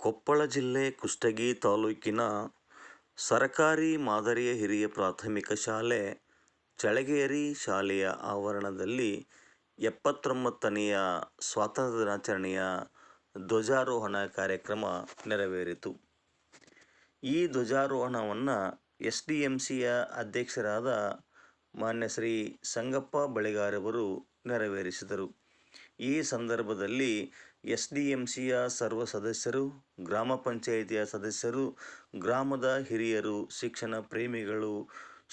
ಕೊಪ್ಪಳ ಜಿಲ್ಲೆ ಕುಷ್ಟಗಿ ತಾಲೂಕಿನ ಸರಕಾರಿ ಮಾದರಿಯ ಹಿರಿಯ ಪ್ರಾಥಮಿಕ ಶಾಲೆ ಚಳಗೇರಿ ಶಾಲೆಯ ಆವರಣದಲ್ಲಿ 79ನೆಯ ಸ್ವಾತಂತ್ರ್ಯ ದಿನಾಚರಣೆಯ ಧ್ವಜಾರೋಹಣ ಕಾರ್ಯಕ್ರಮ ನೆರವೇರಿತು. ಈ ಧ್ವಜಾರೋಹಣವನ್ನು SDMCಯ ಅಧ್ಯಕ್ಷರಾದ ಮಾನ್ಯ ಶ್ರೀ ಸಂಗಪ್ಪ ಬಳಿಗಾರವರು ನೆರವೇರಿಸಿದರು. ಈ ಸಂದರ್ಭದಲ್ಲಿ SDMCಯ ಸರ್ವ ಸದಸ್ಯರು, ಗ್ರಾಮ ಪಂಚಾಯಿತಿಯ ಸದಸ್ಯರು, ಗ್ರಾಮದ ಹಿರಿಯರು, ಶಿಕ್ಷಣ ಪ್ರೇಮಿಗಳು,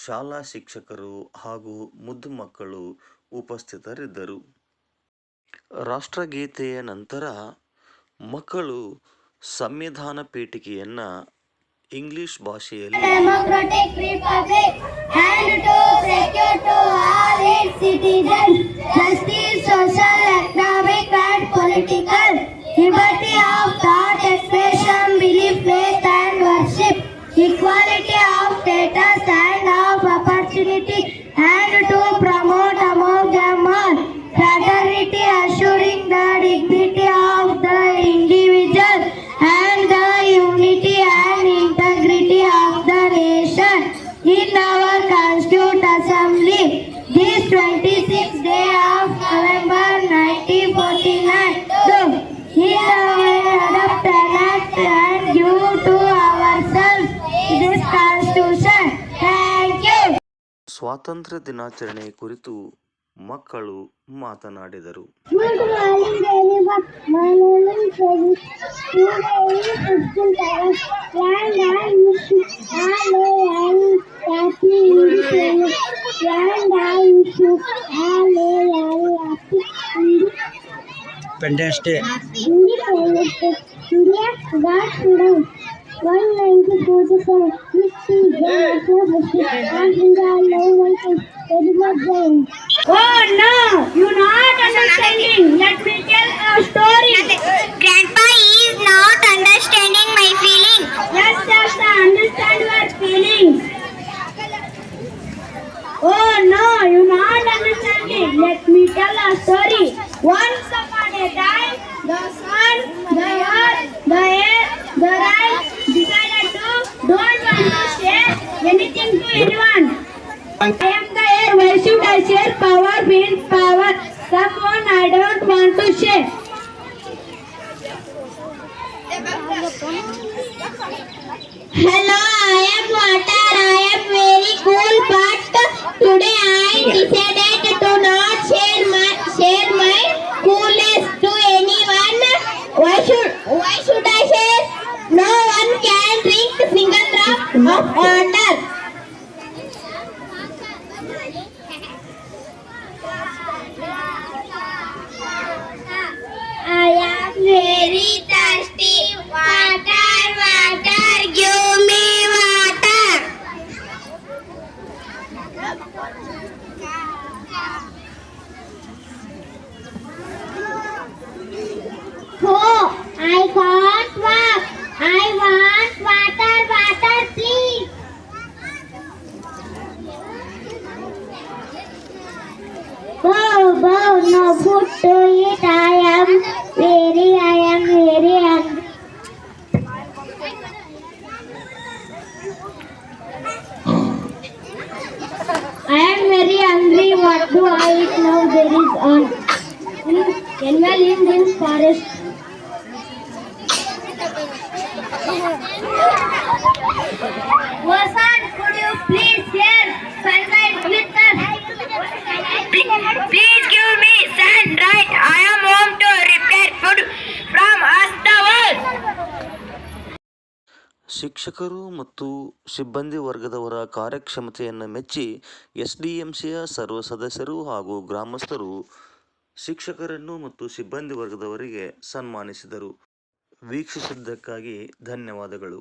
ಶಾಲಾ ಶಿಕ್ಷಕರು ಹಾಗೂ ಮುದ್ದು ಮಕ್ಕಳು ಉಪಸ್ಥಿತರಿದ್ದರು. ರಾಷ್ಟ್ರಗೀತೆಯ ನಂತರ ಮಕ್ಕಳು ಸಂವಿಧಾನ ಪೀಠಿಕೆಯನ್ನು ಇಂಗ್ಲಿಷ್ ಭಾಷೆಯಲ್ಲಿ democratic republic and to secure to all its citizens justice, social, economic and political liberty of thought, expression, belief, faith and worship, equality of status and of opportunity, and to promote among them all fraternity, assuring the dignity of the individual and the unity and integrity of the nation. In our Constituent Assembly, this 26th day of November 1949, we adopt an act and give to ourselves this Constitution. Thank you. ಸ್ವಾತಂತ್ರ್ಯ ದಿನಾಚರಣೆ ಕುರಿತು ಮಕ್ಕಳು ಮಾತನಾಡಿದರು. Good morning, everyone. My name is Ravi. Today is 15th August, and I wish you all a very happy Independence. And I wish you all a very happy Independence Day. Independence Day. India got freedom 1947. This is the national festival, and India love one thing. Very much joy. Oh no, you're not understanding. Let me tell a story. Grandpa is not understanding my feeling. Yes, yes, I understand your feelings. Oh no, you're not understanding. Let me tell a story. Once upon a time, the sun, the earth, the air, the rice decided to don't want to share anything to anyone. I am the air. Why should I share? Power means power. Someone I don't want to share. Hello, I am water. I am very cool, but today I decided to not share my coolness to anyone. Why should I share? No one can drink single drop of water. I am very thirsty. Water, water, give me water. Oh, I can't walk. I want water, water, please. Bow, no food to eat. I am very hungry. I am very hungry. What do I eat now? There is an animal in this forest. Wasan, could you please share sunlight with us? Please give me sunlight. I am home to prepare food from us the world. ಶಿಕ್ಷಕರು ಮತ್ತು ಸಿಬ್ಬಂದಿ ವರ್ಗದವರ ಕಾರ್ಯಕ್ಷಮತೆಯನ್ನು ಮೆಚ್ಚಿ SDMCಯ ಸರ್ವ ಸದಸ್ಯರು ಹಾಗೂ ಗ್ರಾಮಸ್ಥರು ಶಿಕ್ಷಕರನ್ನು ಮತ್ತು ಸಿಬ್ಬಂದಿ ವರ್ಗದವರಿಗೆ ಸನ್ಮಾನಿಸಿದರು. ವೀಕ್ಷಿಸಿದ್ದಕ್ಕಾಗಿ ಧನ್ಯವಾದಗಳು.